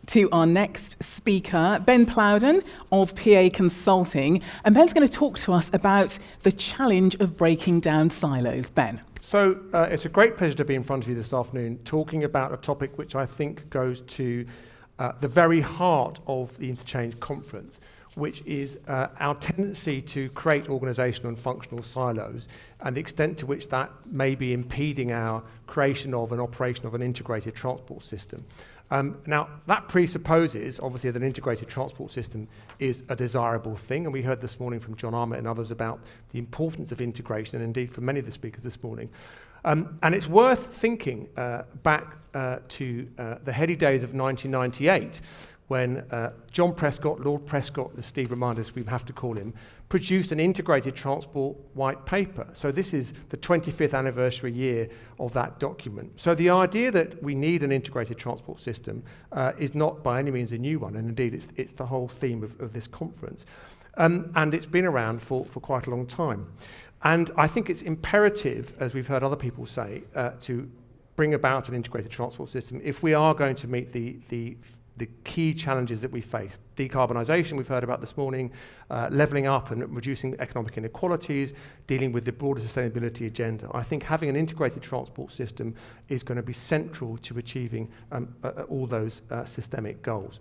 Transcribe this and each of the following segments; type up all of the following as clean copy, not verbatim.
to our next speaker, Ben Plowden of PA Consulting. And Ben's going to talk to us about the challenge of breaking down silos. Ben. So it's a great pleasure to be in front of you this afternoon talking about a topic which I think goes to the very heart of the Interchange Conference, which is our tendency to create organisational and functional silos and the extent to which that may be impeding our creation of and operation of an integrated transport system. Now, that presupposes, obviously, that an integrated transport system is a desirable thing, and we heard this morning from John Armit and others about the importance of integration, and indeed from many of the speakers this morning. And it's worth thinking back to the heady days of 1998, when John Prescott, Lord Prescott, as Steve reminded us we have to call him, produced an integrated transport white paper. So this is the 25th anniversary year of that document. So the idea that we need an integrated transport system is not by any means a new one, and indeed it's the whole theme of this conference. And it's been around for quite a long time. And I think it's imperative, as we've heard other people say, to bring about an integrated transport system if we are going to meet the key challenges that we face. Decarbonisation, we've heard about this morning, levelling up and reducing economic inequalities, dealing with the broader sustainability agenda. I think having an integrated transport system is going to be central to achieving all those systemic goals.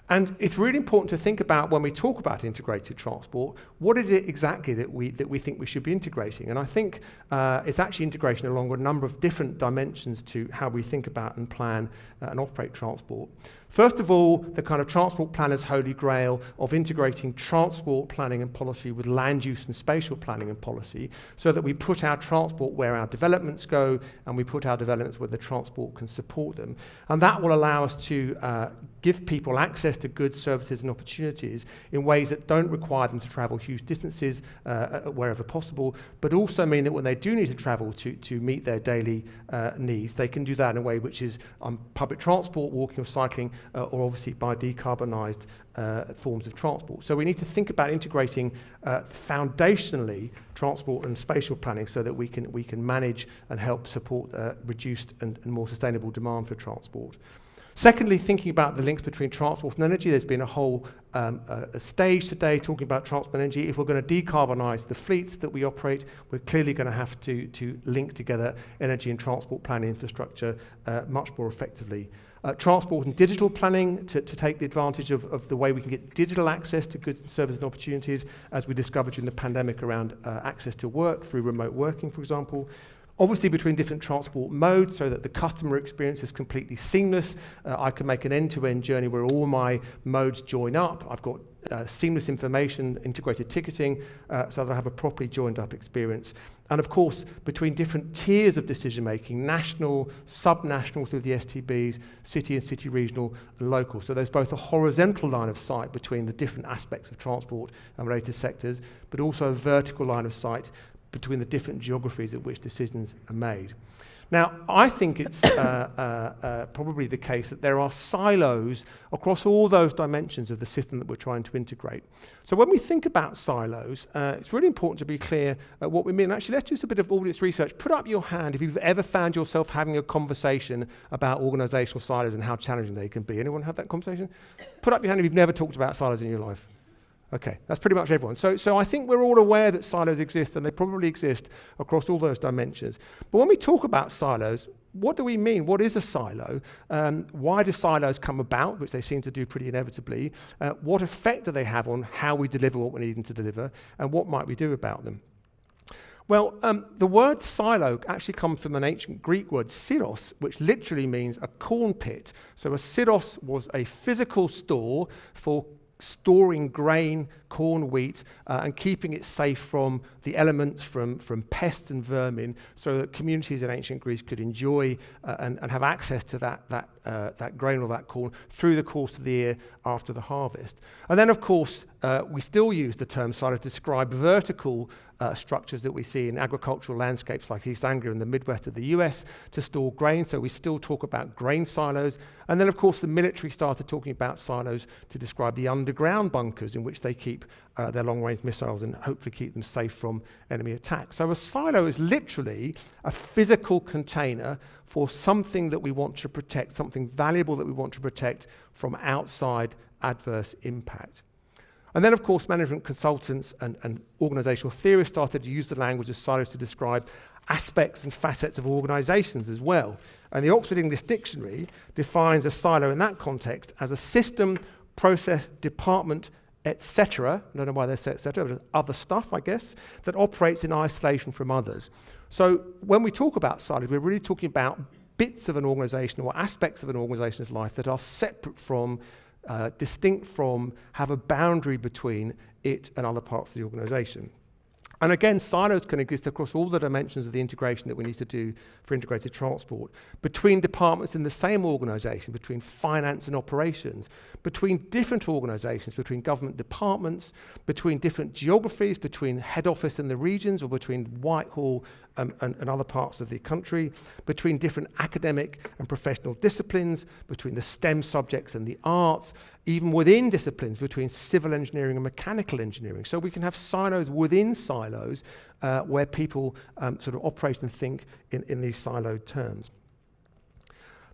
And it's really important to think about, when we talk about integrated transport, what is it exactly that we think we should be integrating? And I think it's actually integration along a number of different dimensions to how we think about and plan and operate transport. First of all, the kind of transport planner's holy grail of integrating transport planning and policy with land use and spatial planning and policy, so that we put our transport where our developments go and we put our developments where the transport can support them. And that will allow us to give people access to goods, services and opportunities in ways that don't require them to travel huge distances wherever possible, but also mean that when they do need to travel to meet their daily needs, they can do that in a way which is on public transport, walking or cycling, or obviously by decarbonised forms of transport. So we need to think about integrating foundationally transport and spatial planning so that we can manage and help support reduced and more sustainable demand for transport. Secondly, thinking about the links between transport and energy. There's been a whole a stage today talking about transport and energy. If we're going to decarbonise the fleets that we operate, we're clearly going to have to link together energy and transport planning infrastructure much more effectively. Transport and digital planning to take the advantage of the way we can get digital access to goods and services and opportunities, as we discovered during the pandemic around access to work through remote working, for example. Obviously between different transport modes so that the customer experience is completely seamless. I can make an end-to-end journey where all my modes join up. I've got seamless information, integrated ticketing, so that I have a properly joined up experience. And of course, between different tiers of decision making, national, sub-national through the STBs, city and city regional and local. So there's both a horizontal line of sight between the different aspects of transport and related sectors, but also a vertical line of sight between the different geographies at which decisions are made. Now, I think it's probably the case that there are silos across all those dimensions of the system that we're trying to integrate. So when we think about silos, it's really important to be clear what we mean. Actually, let's do a bit of audience research. Put up your hand if you've ever found yourself having a conversation about organisational silos and how challenging they can be. Anyone had that conversation? Put up your hand if you've never talked about silos in your life. Okay, that's pretty much everyone. So I think we're all aware that silos exist, and they probably exist across all those dimensions. But when we talk about silos, what do we mean? What is a silo? Why do silos come about, which they seem to do pretty inevitably? What effect do they have on how we deliver what we need them to deliver? And what might we do about them? Well, the word silo actually comes from an ancient Greek word, silos, which literally means a corn pit. So a silos was a physical store for storing grain, corn, wheat, and keeping it safe from the elements, from pests and vermin, so that communities in ancient Greece could enjoy and have access to that grain or that corn through the course of the year after the harvest. And then, of course, we still use the term silo to describe vertical structures that we see in agricultural landscapes like East Anglia and the Midwest of the US to store grain, so we still talk about grain silos. And then, of course, the military started talking about silos to describe the underground bunkers in which they keep their long-range missiles and hopefully keep them safe from enemy attack. So a silo is literally a physical container for something that we want to protect, something valuable that we want to protect from outside adverse impact. And then, of course, management consultants and organizational theorists started to use the language of silos to describe aspects and facets of organizations as well. And the Oxford English Dictionary defines a silo in that context as a system, process, department, etc. I don't know why they say etc., but other stuff, I guess, that operates in isolation from others. So when we talk about silos, we're really talking about bits of an organization or aspects of an organization's life that are separate from, distinct from, have a boundary between it and other parts of the organization. And again, silos can exist across all the dimensions of the integration that we need to do for integrated transport, between departments in the same organization, between finance and operations, between different organizations, between government departments, between different geographies, between head office and the regions, or between Whitehall and other parts of the country, between different academic and professional disciplines, between the STEM subjects and the arts, even within disciplines, between civil engineering and mechanical engineering. So we can have silos within silos where people sort of operate and think in these siloed terms.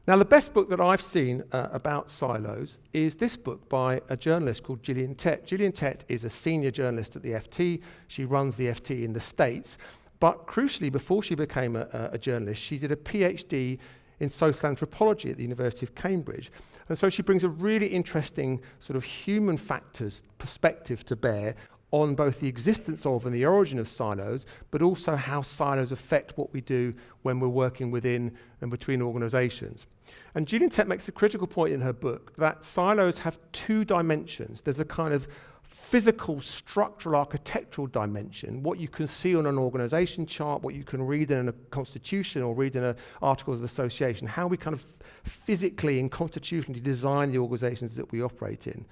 Now, the best book that I've seen about silos is this book by a journalist called Gillian Tett. Gillian Tett is a senior journalist at the FT. She runs the FT in the States. But crucially, before she became a journalist, she did a PhD in social anthropology at the University of Cambridge. And so she brings a really interesting sort of human factors perspective to bear on both the existence of and the origin of silos, but also how silos affect what we do when we're working within and between organizations. And Gillian Tett makes a critical point in her book that silos have two dimensions. There's a kind of physical, structural, architectural dimension, what you can see on an organization chart, what you can read in a constitution or read in an articles of association, how we kind of physically and constitutionally design the organizations that we operate in.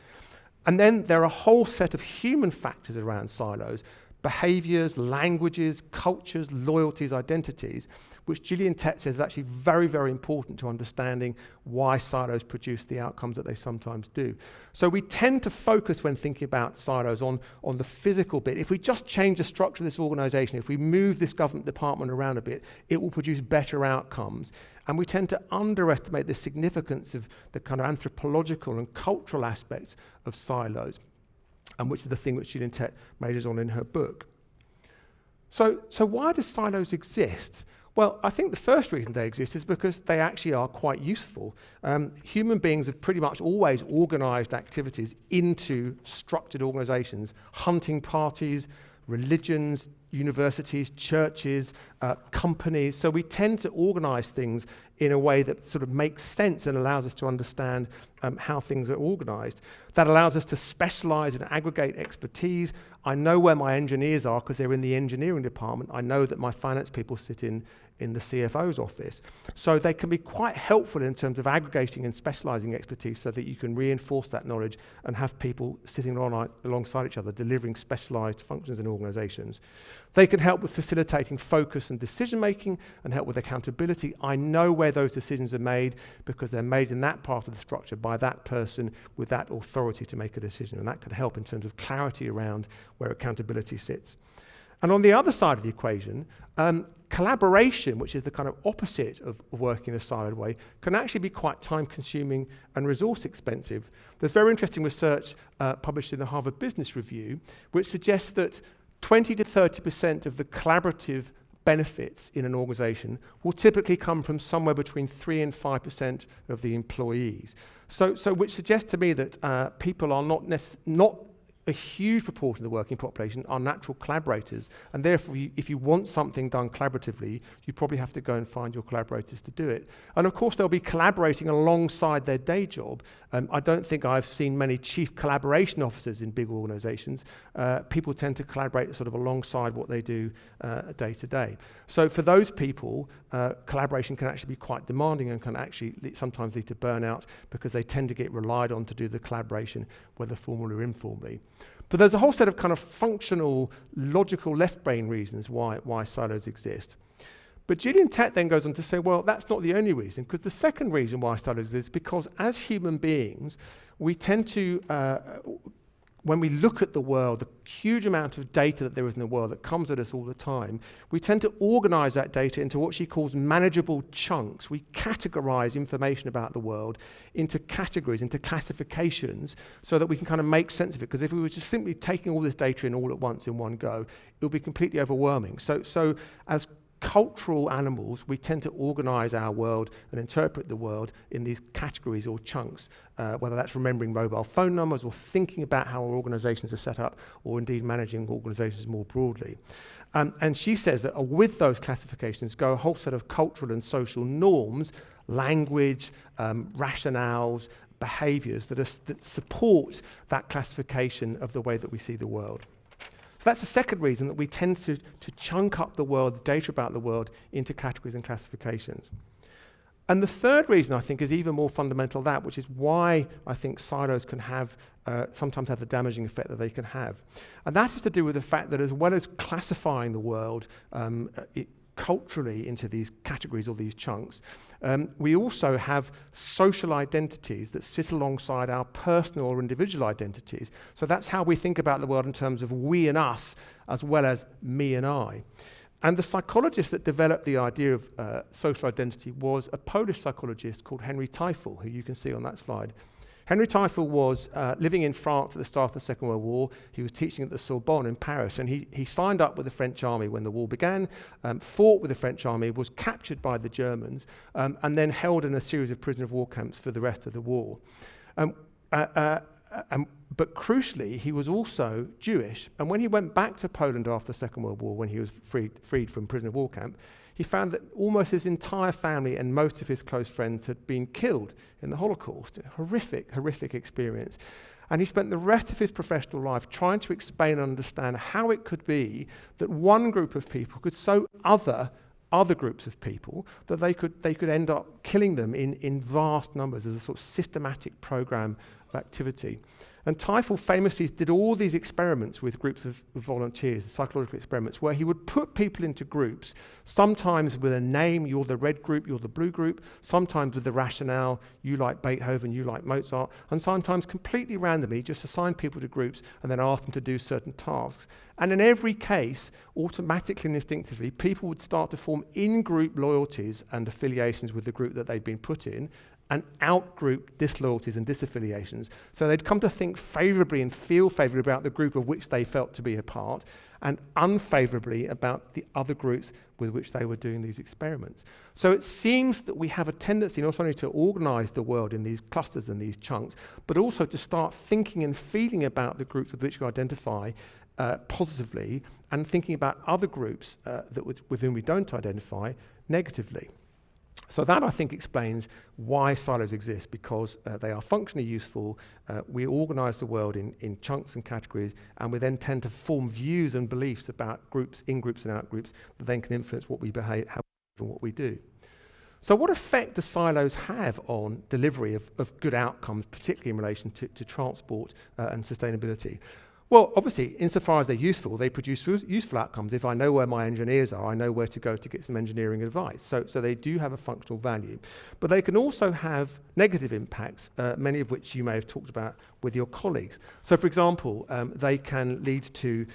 And then there are a whole set of human factors around silos, behaviors, languages, cultures, loyalties, identities, which Gillian Tett says is actually very, very important to understanding why silos produce the outcomes that they sometimes do. So we tend to focus when thinking about silos on the physical bit. If we just change the structure of this organization, if we move this government department around a bit, it will produce better outcomes. And we tend to underestimate the significance of the kind of anthropological and cultural aspects of silos, and which is the thing which Gillian Tett majors on in her book. So why do silos exist? Well, I think the first reason they exist is because they actually are quite useful. Human beings have pretty much always organized activities into structured organizations, hunting parties, religions, universities, churches, companies. So we tend to organize things in a way that sort of makes sense and allows us to understand how things are organized. That allows us to specialize and aggregate expertise. I know where my engineers are because they're in the engineering department. I know that my finance people sit in the CFO's office. So they can be quite helpful in terms of aggregating and specializing expertise so that you can reinforce that knowledge and have people sitting alongside each other delivering specialized functions in organizations. They can help with facilitating focus and decision making and help with accountability. I know where those decisions are made because they're made in that part of the structure by that person with that authority to make a decision, and that can help in terms of clarity around where accountability sits. And on the other side of the equation, collaboration, which is the kind of opposite of working in a siloed way, can actually be quite time-consuming and resource-expensive. There's very interesting research published in the Harvard Business Review, which suggests that 20 to 30% of the collaborative benefits in an organization will typically come from somewhere between 3 and 5% of the employees. So which suggests to me that people are not a huge proportion of the working population are natural collaborators, and therefore if you want something done collaboratively, you probably have to go and find your collaborators to do it. And of course they'll be collaborating alongside their day job. I don't think I've seen many chief collaboration officers in big organizations. People tend to collaborate sort of alongside what they do day to day. So for those people, collaboration can actually be quite demanding and can actually sometimes lead to burnout because they tend to get relied on to do the collaboration, whether formally or informally. But there's a whole set of kind of functional, logical left brain reasons why silos exist. But Gillian Tett then goes on to say, well, that's not the only reason, because the second reason why silos exist is because as human beings, we tend to, when we look at the world, the huge amount of data that there is in the world that comes at us all the time, we tend to organize that data into what she calls manageable chunks. We categorize information about the world into categories, into classifications, so that we can kind of make sense of it. Because if we were just simply taking all this data in all at once in one go, it would be completely overwhelming. So as cultural animals, we tend to organize our world and interpret the world in these categories or chunks, whether that's remembering mobile phone numbers or thinking about how our organizations are set up, or indeed managing organizations more broadly. And she says that with those classifications go a whole set of cultural and social norms, language, rationales, behaviors that support that classification of the way that we see the world. So that's the second reason that we tend to chunk up the world, the data about the world, into categories and classifications. And the third reason, I think, is even more fundamental than that, which is why I think silos can have sometimes have the damaging effect that they can have. And that is to do with the fact that as well as classifying the world culturally into these categories or these chunks, we also have social identities that sit alongside our personal or individual identities. So that's how we think about the world in terms of we and us, as well as me and I. And the psychologist that developed the idea of social identity was a Polish psychologist called Henry Teifel, who you can see on that slide. Henry Teifel was living in France at the start of the Second World War. He was teaching at the Sorbonne in Paris, and he signed up with the French army when the war began, fought with the French army, was captured by the Germans, and then held in a series of prisoner of war camps for the rest of the war. But crucially, he was also Jewish, and when he went back to Poland after the Second World War, when he was freed from prisoner of war camp, he found that almost his entire family and most of his close friends had been killed in the Holocaust. A horrific experience. And he spent the rest of his professional life trying to explain and understand how it could be that one group of people could so other groups of people that they could end up killing them in vast numbers as a sort of systematic program of activity. And Teifel famously did all these experiments with groups of volunteers, psychological experiments, where he would put people into groups, sometimes with a name, you're the red group, you're the blue group, sometimes with the rationale, you like Beethoven, you like Mozart, and sometimes completely randomly just assign people to groups and then ask them to do certain tasks. And in every case, automatically and instinctively, people would start to form in-group loyalties and affiliations with the group that they'd been put in, and out-group disloyalties and disaffiliations. So they'd come to think favourably and feel favourably about the group of which they felt to be a part, and unfavourably about the other groups with which they were doing these experiments. So it seems that we have a tendency not only to organise the world in these clusters and these chunks, but also to start thinking and feeling about the groups with which we identify positively, and thinking about other groups with whom we don't identify negatively. So that, I think, explains why silos exist, because they are functionally useful. We organise the world in chunks and categories, and we then tend to form views and beliefs about groups, in-groups and out-groups, that then can influence what we behave, how we behave and what we do. So what effect do silos have on delivery of good outcomes, particularly in relation to transport and sustainability? Well, obviously, insofar as they're useful, they produce useful outcomes. If I know where my engineers are, I know where to go to get some engineering advice. So they do have a functional value. But they can also have negative impacts, many of which you may have talked about with your colleagues. So, for example, they can lead to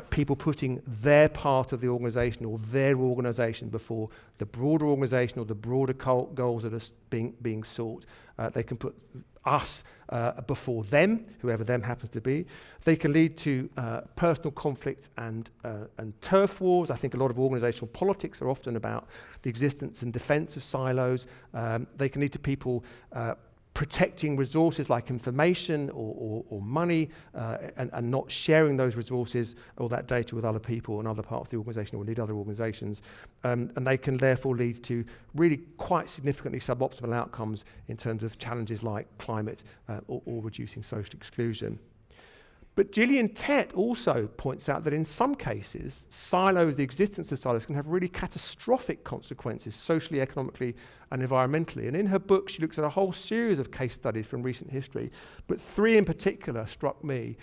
people putting their part of the organisation or their organisation before the broader organisation or the broader goals that are being sought. They can put us before them, whoever them happens to be. They can lead to personal conflict and turf wars. I think a lot of organisational politics are often about the existence and defence of silos. They can lead to people protecting resources like information or money and not sharing those resources or that data with other people and other parts of the organisation or indeed other organisations. And they can therefore lead to really quite significantly suboptimal outcomes in terms of challenges like climate or reducing social exclusion. But Gillian Tett also points out that in some cases, silos, the existence of silos, can have really catastrophic consequences socially, economically, and environmentally. And in her book, she looks at a whole series of case studies from recent history, but 3 in particular struck me,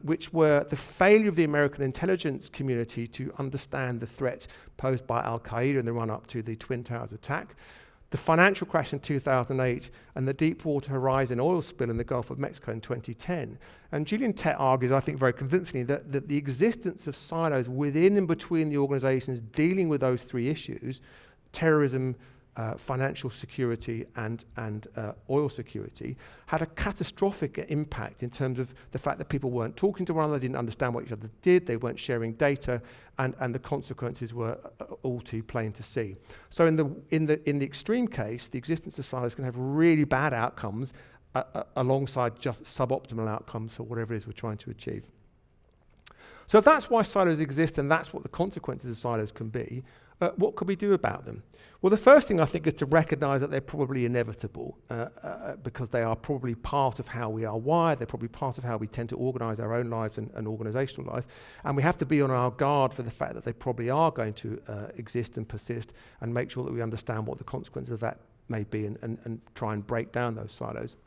which were the failure of the American intelligence community to understand the threat posed by Al-Qaeda in the run-up to the Twin Towers attack, the financial crash in 2008, and the Deepwater Horizon oil spill in the Gulf of Mexico in 2010. And Gillian Tett argues, I think very convincingly, that the existence of silos within and between the organizations dealing with those 3 issues, terrorism, financial security and oil security, had a catastrophic impact in terms of the fact that people weren't talking to one another, didn't understand what each other did, they weren't sharing data, and the consequences were all too plain to see. So in the extreme case, the existence of silos can have really bad outcomes alongside just suboptimal outcomes for whatever it is we're trying to achieve. So if that's why silos exist and that's what the consequences of silos can be, what could we do about them? Well, the first thing I think is to recognize that they're probably inevitable because they are probably part of how we are wired. They're probably part of how we tend to organize our own lives and organizational life. And we have to be on our guard for the fact that they probably are going to exist and persist, and make sure that we understand what the consequences of that may be and try and break down those silos.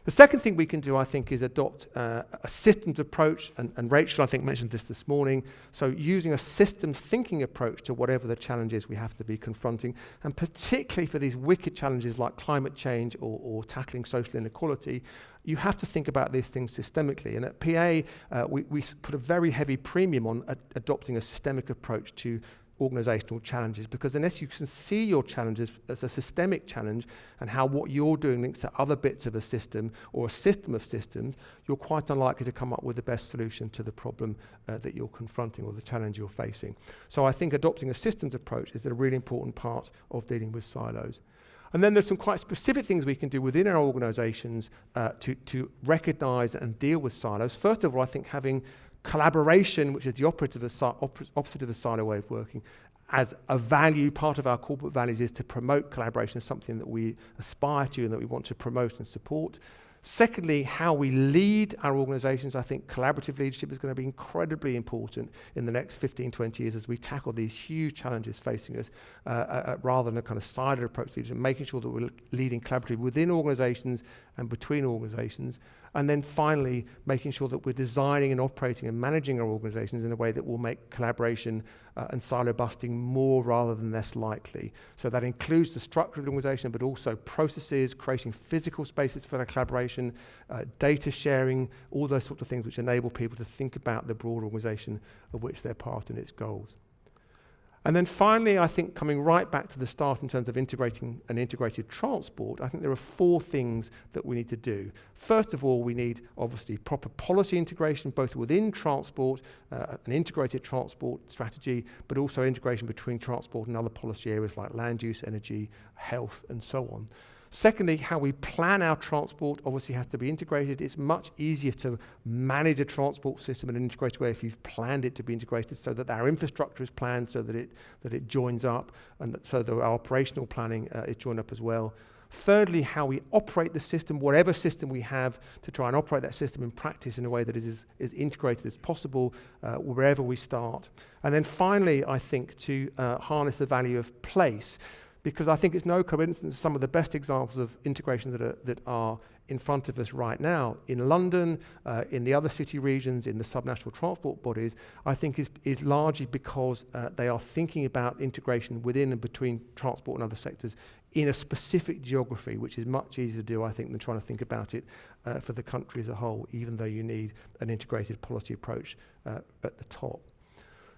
The second thing we can do, I think, is adopt a systems approach, and Rachel, I think, mentioned this morning. So using a systems thinking approach to whatever the challenges we have to be confronting, and particularly for these wicked challenges like climate change or tackling social inequality, you have to think about these things systemically. And at PA, we put a very heavy premium on adopting a systemic approach to organizational challenges, because unless you can see your challenges as a systemic challenge and how what you're doing links to other bits of a system or a system of systems, you're quite unlikely to come up with the best solution to the problem that you're confronting or the challenge you're facing. So I think adopting a systems approach is a really important part of dealing with silos. And then there's some quite specific things we can do within our organizations to recognize and deal with silos. First of all, I think having collaboration, which is the opposite of a silo way of working, as a value, part of our corporate values is to promote collaboration as something that we aspire to and that we want to promote and support. Secondly, how we lead our organizations. I think collaborative leadership is going to be incredibly important in the next 15, 20 years as we tackle these huge challenges facing us, rather than a kind of siloed approach to leadership, making sure that we're leading collaboratively within organizations and between organizations. And then finally, making sure that we're designing and operating and managing our organizations in a way that will make collaboration and silo busting more rather than less likely. So that includes the structure of the organization, but also processes, creating physical spaces for that collaboration, data sharing, all those sorts of things which enable people to think about the broad organization of which they're part and its goals. And then finally, I think coming right back to the start in terms of integrating an integrated transport, I think there are 4 things that we need to do. First of all, we need obviously proper policy integration, both within transport, an integrated transport strategy, but also integration between transport and other policy areas like land use, energy, health, and so on. Secondly, how we plan our transport obviously has to be integrated. It's much easier to manage a transport system in an integrated way if you've planned it to be integrated, so that our infrastructure is planned so that it joins up, and so that our operational planning is joined up as well. Thirdly, how we operate the system, whatever system we have, to try and operate that system in practice in a way that is as integrated as possible wherever we start. And then finally, I think to harness the value of place, because I think it's no coincidence some of the best examples of integration that are in front of us right now in London, in the other city regions, in the subnational transport bodies, I think is largely because they are thinking about integration within and between transport and other sectors in a specific geography, which is much easier to do, I think, than trying to think about it for the country as a whole, even though you need an integrated policy approach at the top.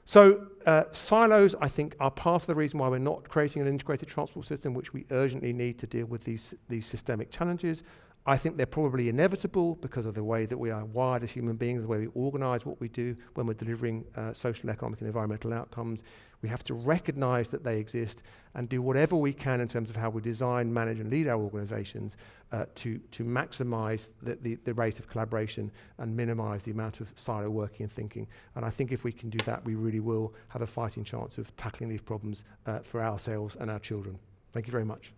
So silos, I think, are part of the reason why we're not creating an integrated transport system, which we urgently need to deal with these systemic challenges. I think they're probably inevitable because of the way that we are wired as human beings, the way we organize what we do when we're delivering social, economic, and environmental outcomes. We have to recognize that they exist and do whatever we can in terms of how we design, manage, and lead our organizations to maximize the rate of collaboration and minimize the amount of silo working and thinking. And I think if we can do that, we really will have a fighting chance of tackling these problems for ourselves and our children. Thank you very much.